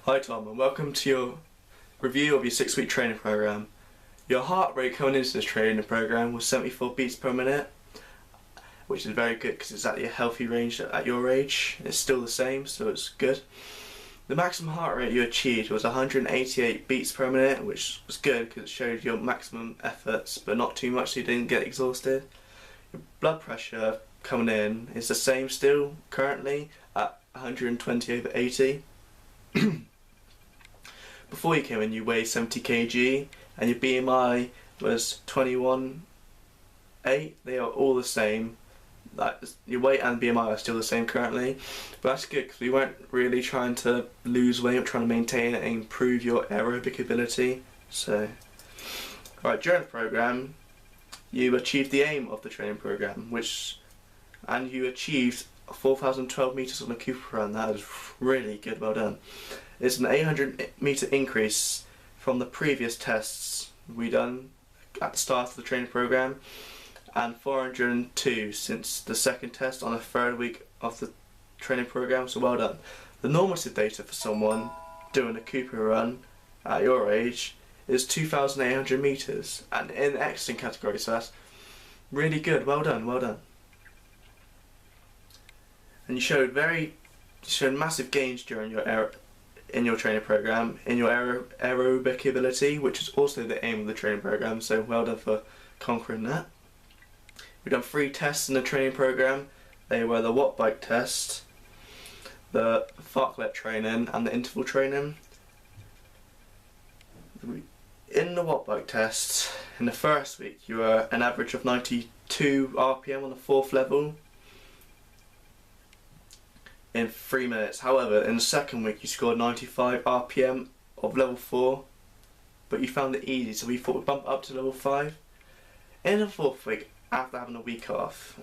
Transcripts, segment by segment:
Hi Tom, and welcome to your review of your 6-week training program. Your heart rate coming into this training program was 74 beats per minute, which is very good because it's at your healthy range at your age. It's still the same, so it's good. The maximum heart rate you achieved was 188 beats per minute, which was good because it showed your maximum efforts, but not too much so you didn't get exhausted. Your blood pressure coming in is the same still currently at 120/80. Before you came in, you weighed 70 kg and your BMI was 21.8. They are all the same. Your weight and BMI are still the same currently, but that's good because we weren't really trying to lose weight, we're trying to maintain and improve your aerobic ability. So, right, during the program, you achieved the aim of the training program, and you achieved 4,012 meters on a Cooper run. That is really good, well done. It's an 800-meter increase from the previous tests we done at the start of the training program, and 402 since the second test on the third week of the training program. So well done. The normative data for someone doing a Cooper run at your age is 2,800 meters, and in the excellent category, so that's really good. Well done, well done. And you showed massive gains during your training program in your aerobic ability, which is also the aim of the training program. So well done for conquering that. We've done 3 tests in the training program. They were the watt bike test, the fartlek training, and the interval training. In the watt bike test, in the first week, you were an average of 92 RPM on the 4th level in 3 minutes. However, in the second week you scored 95 RPM of level 4, but you found it easy, so we thought we'd bump up to level 5. In the 4th week, after having a week off,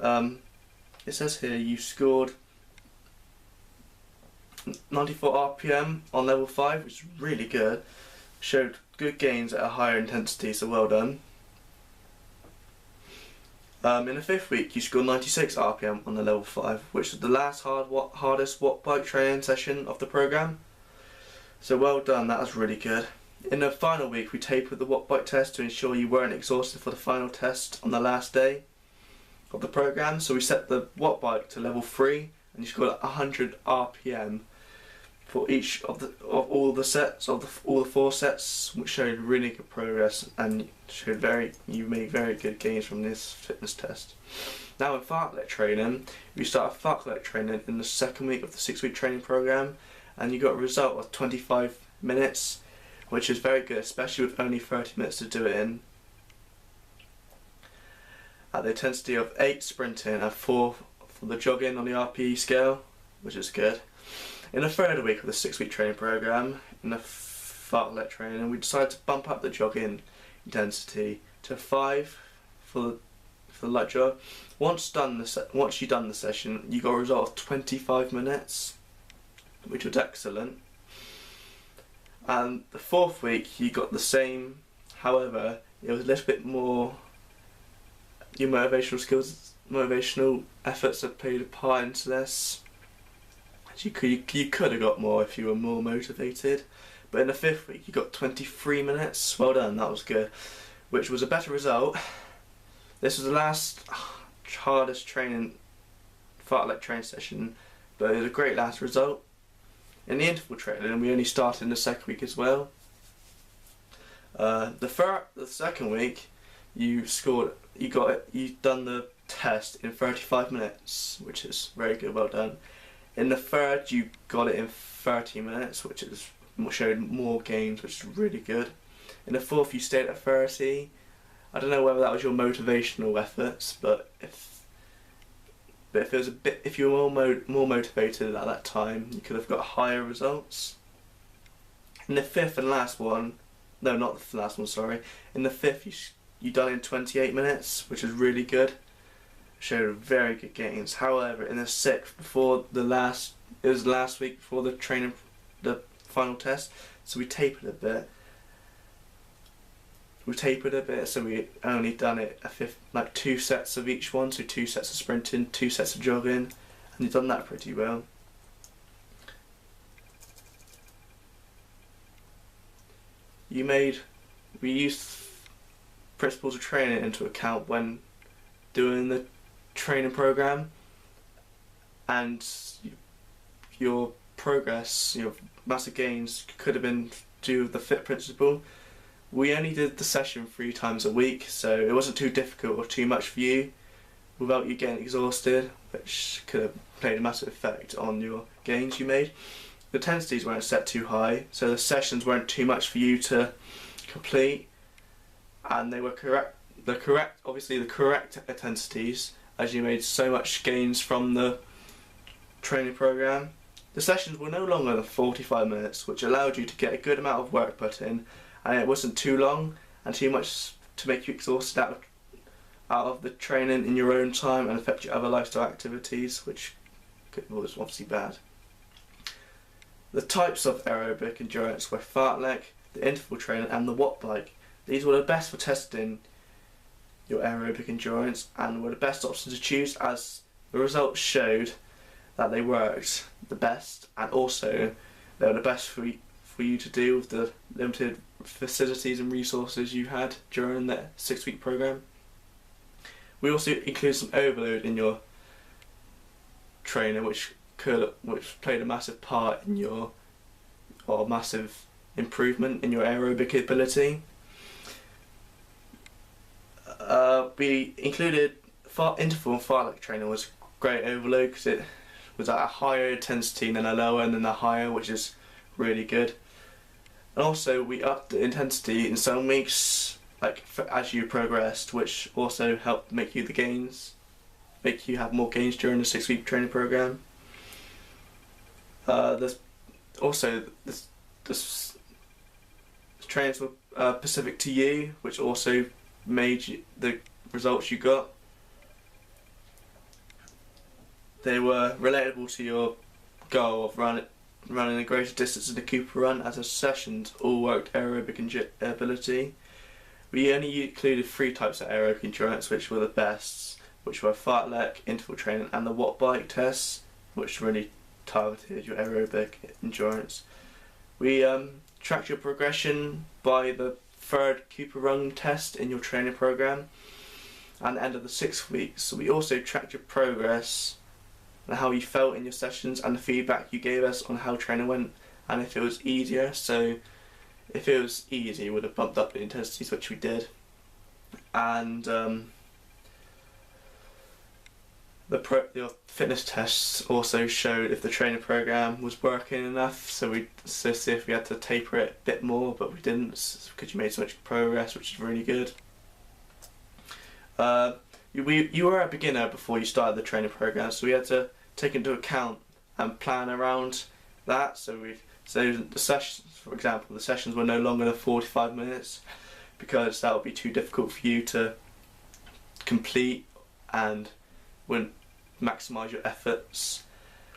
it says here you scored 94 RPM on level 5, which is really good. Showed good gains at a higher intensity, so well done. In the 5th week, you scored 96 RPM on the level 5, which was the last hardest watt bike training session of the program. So well done, that was really good. In the final week, we tapered the watt bike test to ensure you weren't exhausted for the final test on the last day of the program. So we set the watt bike to level 3, and you scored 100 RPM for each of all the 4 sets, which showed really good progress and you made very good gains from this fitness test. Now in fartlek training, we started fartlek training in the 2nd week of the 6-week training program, and you got a result of 25 minutes, which is very good, especially with only 30 minutes to do it in. At the intensity of 8 sprinting and 4 for the jogging on the RPE scale, which is good. In the 3rd week of the 6-week training program, in the fartlek training, we decided to bump up the jogging intensity to 5 for the light jog. Once you've done the session, you got a result of 25 minutes, which was excellent. And the 4th week, you got the same. However, it was a little bit more. Your motivational efforts have played a part into this. You could have got more if you were more motivated, but in the 5th week you got 23 minutes. Well done, that was good, which was a better result. This was the last hardest fartlek training session, but it was a great last result. In the interval training, we only started in the 2nd week as well. The 2nd week, you done the test in 35 minutes, which is very good. Well done. In the 3rd, you got it in 30 minutes, which showed more gains, which is really good. In the 4th, you stayed at 30. I don't know whether that was your motivational efforts, but if you were more motivated at that time, you could have got higher results. In the 5th and last one, no, not the last one, sorry. In the 5th, you done in 28 minutes, which is really good. Showed very good gains. However, in the 6th, it was last week before the final test, so we tapered a bit. So we only done it like 2 sets of each one, so 2 sets of sprinting, 2 sets of jogging, and you've done that pretty well. we used principles of training into account when doing the training program, and your progress, your massive gains could have been due to the fit principle. We only did the session 3 times a week, so it wasn't too difficult or too much for you without you getting exhausted, which could have played a massive effect on your gains you made. The intensities weren't set too high, so the sessions weren't too much for you to complete, and they were obviously the correct intensities, as you made so much gains from the training program. The sessions were no longer than 45 minutes, which allowed you to get a good amount of work put in, and it wasn't too long and too much to make you exhausted out of the training in your own time and affect your other lifestyle activities, which was obviously bad. The types of aerobic endurance were fartlek, the interval training and the watt bike. These were the best for testing your aerobic endurance and were the best options to choose, as the results showed that they worked the best, and also they were the best for you to do with the limited facilities and resources you had during the 6-week program. We also include some overload in your training, which played a massive part in your massive improvement in your aerobic ability. We included interval and fartlek training was great overload because it was at a higher intensity than a lower and then a higher, which is really good. And also we upped the intensity in some weeks, as you progressed, which also helped make you have more gains during the 6-week training program. The trainings were specific to you, which also made the results you got. They were relatable to your goal of running a greater distance in the Cooper run, as the sessions all worked aerobic ability. We only included 3 types of aerobic endurance, which were the best, which were fartlek, interval training and the watt bike tests, which really targeted your aerobic endurance. We tracked your progression by the 3rd Cooper run test in your training program and the end of the 6th week. So we also tracked your progress and how you felt in your sessions and the feedback you gave us on how training went and if it was easier. So if it was easy, we would have bumped up the intensities, which we did. And your fitness tests also showed if the training program was working enough, so see if we had to taper it a bit more, but we didn't because you made so much progress, which is really good. You were a beginner before you started the training program, so we had to take into account and plan around that. So the sessions, for example, the sessions were no longer than 45 minutes because that would be too difficult for you to complete and wouldn't maximise your efforts.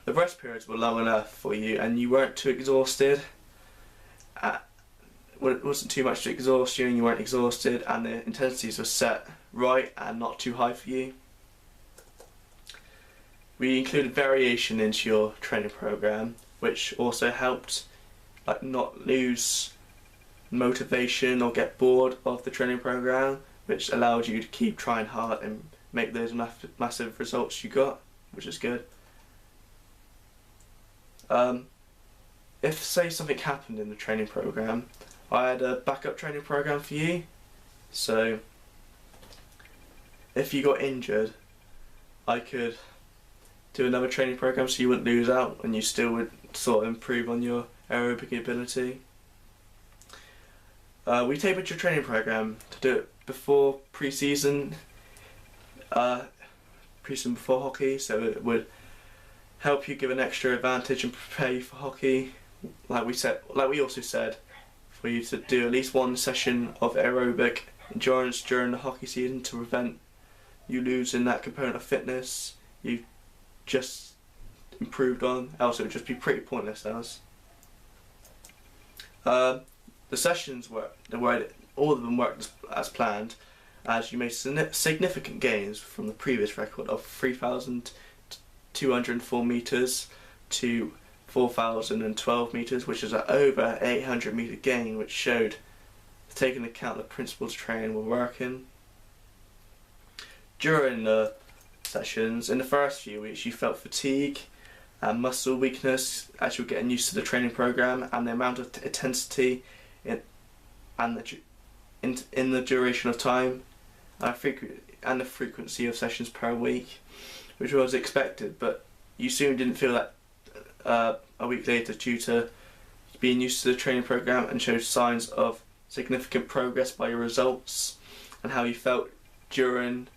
The rest periods were long enough for you and you weren't too exhausted. It wasn't too much to exhaust you and you weren't exhausted, and the intensities were set right and not too high for you. We included variation into your training program, which also helped not lose motivation or get bored of the training program, which allowed you to keep trying hard and make those massive results you got, which is good. If say something happened in the training program, I had a backup training program for you. So if you got injured, I could do another training program so you wouldn't lose out and you still would sort of improve on your aerobic ability. We tapered your training program to do it before pre-season before hockey, so it would help you give an extra advantage and prepare you for hockey. Like we also said, for you to do at least 1 session of aerobic endurance during the hockey season to prevent you losing that component of fitness you just improved on, else it would just be pretty pointless else. The sessions all of them worked as planned, as you made significant gains from the previous record of 3,204 metres to 4,012 metres, which is an over 800 metre gain, which showed taking into account the principles of training were working. During the sessions, in the first few weeks, you felt fatigue and muscle weakness as you were getting used to the training program and the amount of intensity in the duration of time and the frequency of sessions per week, which was expected, but you soon didn't feel that a week later due to being used to the training program, and showed signs of significant progress by your results and how you felt during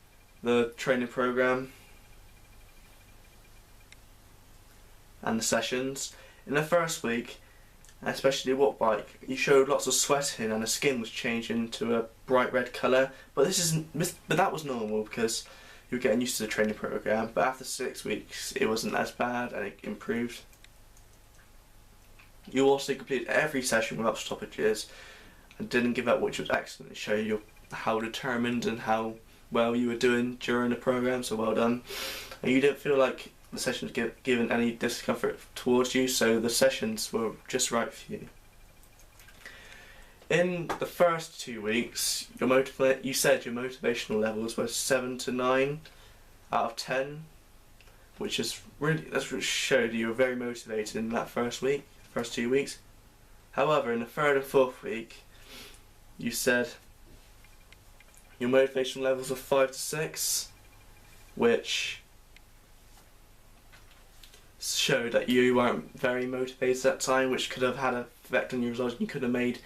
the training program and the sessions. In the first week, especially walk bike, you showed lots of sweating and the skin was changing to a bright red colour, but that was normal because you were getting used to the training program. But after 6 weeks it wasn't as bad and it improved. You also completed every session without stoppages and didn't give up, which was excellent. It showed you how determined and how well you were doing during the program, so well done. And you didn't feel like the sessions given any discomfort towards you, so the sessions were just right for you. In the first 2 weeks, you said your motivational levels were 7 to 9 out of 10, which is that's what showed you were very motivated in that first 2 weeks. However, in the third and fourth week, you said your motivational levels were 5 to 6, which showed that you weren't very motivated at that time, which could have had an effect on your results. You could have made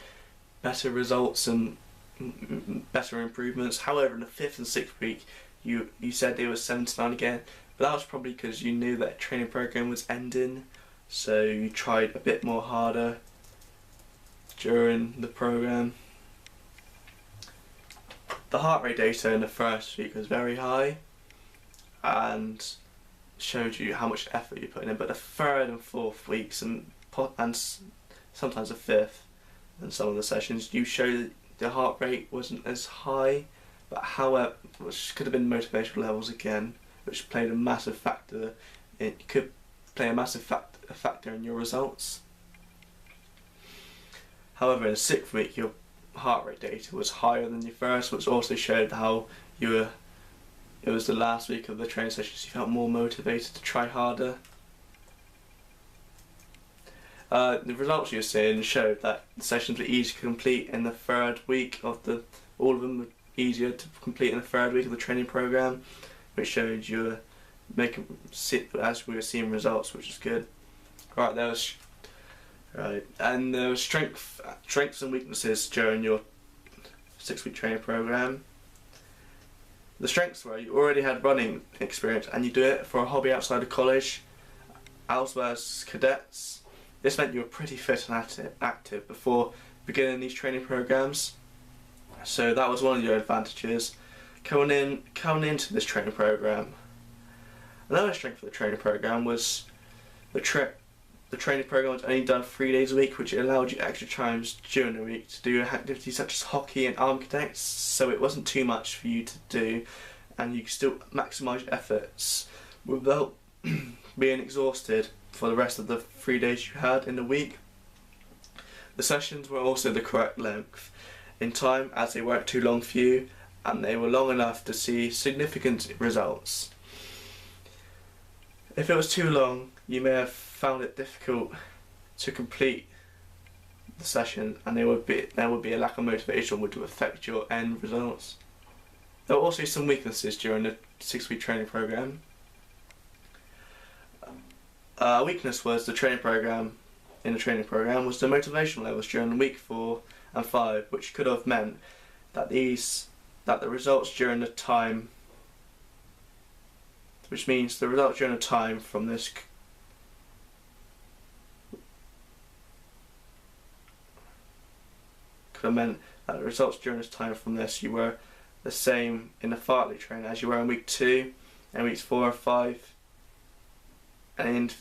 better results and better improvements. However, in the 5th and 6th week, you said they were 7 to 9 again, but that was probably because you knew that training program was ending, so you tried a bit more harder during the program. The heart rate data in the first week was very high and showed you how much effort you're putting in, but the 3rd and 4th weeks and sometimes the 5th and some of the sessions, you showed the heart rate wasn't as high, but however, which could have been motivational levels again, which played a massive factor. It could play a massive factor in your results. However, in the 6th week, your heart rate data was higher than your first, which also showed how it was the last week of the training sessions, you felt more motivated to try harder. The results you were seeing showed that the sessions were easy to complete in the 3rd week all of them were easier to complete in the 3rd week of the training program, which showed you were as we were seeing results, which is good. And there was strengths and weaknesses during your 6-week training program. The strengths were you already had running experience and you do it for a hobby outside of college, as well as cadets. This meant you were pretty fit and active before beginning these training programs, so that was one of your advantages coming into this training program. Another strength of the training program was the training program was only done 3 days a week, which allowed you extra times during the week to do activities such as hockey and arm cadets, so it wasn't too much for you to do and you could still maximise your efforts without being exhausted for the rest of the 3 days you had in the week. The sessions were also the correct length in time, as they weren't too long for you and they were long enough to see significant results. If it was too long, you may have found it difficult to complete the session and there would be a lack of motivation, which would affect your end results. There were also some weaknesses during the 6-week training program. A weakness was the training program was the motivational levels during week 4 and 5, which could have meant that the results during the time, which means the results during the time from this could have meant that the results during this time from this you were the same in the fartlek training as you were in week 2 and weeks 4 and 5 and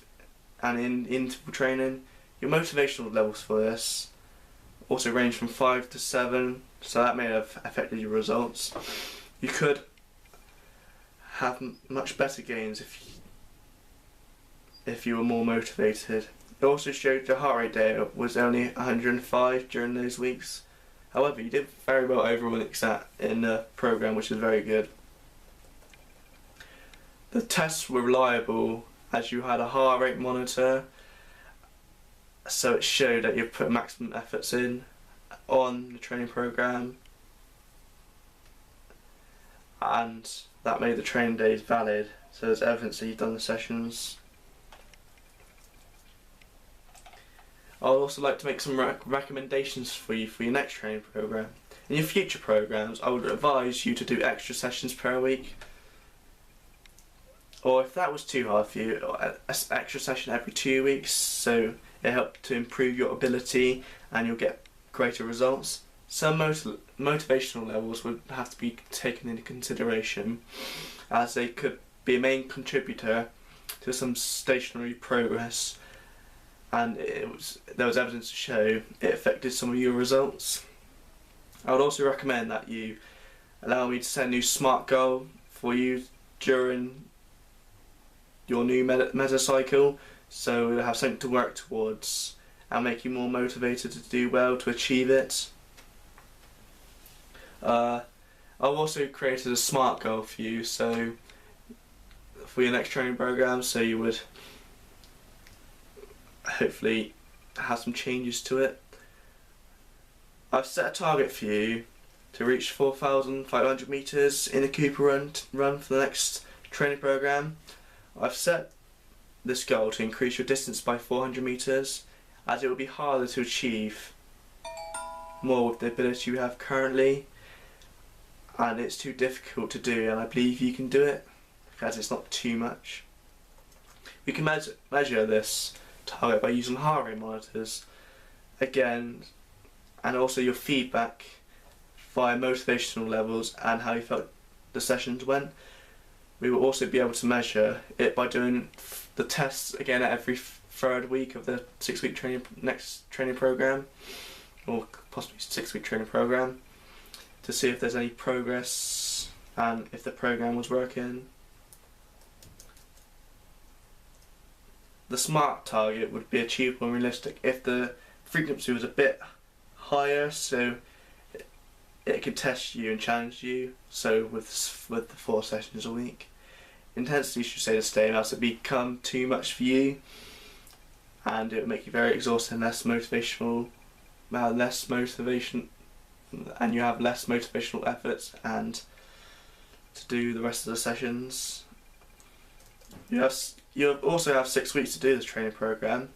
in interval training. Your motivational levels for this also range from 5 to 7, so that may have affected your results. You could have much better gains if you were more motivated. It also showed your heart rate data was only 105 during those weeks, However, you did very well overall in the program, which is very good. The tests were reliable as you had a heart rate monitor, so it showed that you put maximum efforts in on the training program, and that made the training days valid, so there's evidence that you've done the sessions. I'd also like to make some recommendations for you for your next training program. In your future programs, I would advise you to do extra sessions per week, or if that was too hard for you, an extra session every 2 weeks, so it helps to improve your ability and you'll get greater results. Some motivational levels would have to be taken into consideration, as they could be a main contributor to some stationary progress, and there was evidence to show it affected some of your results. I would also recommend that you allow me to set a new SMART goal for you during your new meta cycle, so you'll have something to work towards and make you more motivated to do well to achieve it. I've also created a SMART goal for you, so for your next training program, so you would hopefully have some changes to it. I've set a target for you to reach 4,500 metres in a Cooper run for the next training program. I've set this goal to increase your distance by 400 metres, as it will be harder to achieve more with the ability you have currently, and it's too difficult to do, and I believe you can do it as it's not too much. We can measure this target by using heart rate monitors again, and also your feedback via motivational levels and how you felt the sessions went. We will also be able to measure it by doing the tests again at every third week of the 6-week next training program, or possibly 6-week training program, to see if there's any progress and if the program was working. The SMART target would be achievable and realistic if the frequency was a bit higher, so it could test you and challenge you. So with the 4 sessions a week, intensity should stay the same, else it become too much for you, and it would make you very exhausted and less motivation, and you have less motivational efforts and to do the rest of the sessions. You also have 6 weeks to do this training program,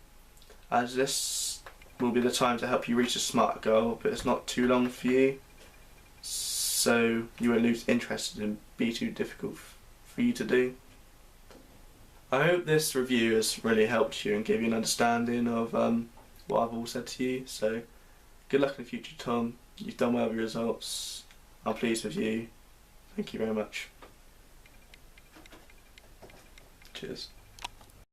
as this will be the time to help you reach a SMART goal, but it's not too long for you, so you won't lose interest and be too difficult for you to do. I hope this review has really helped you and gave you an understanding of what I've all said to you. So good luck in the future, Tom. You've done well with your results. I'm pleased with you. Thank you very much. Cheers.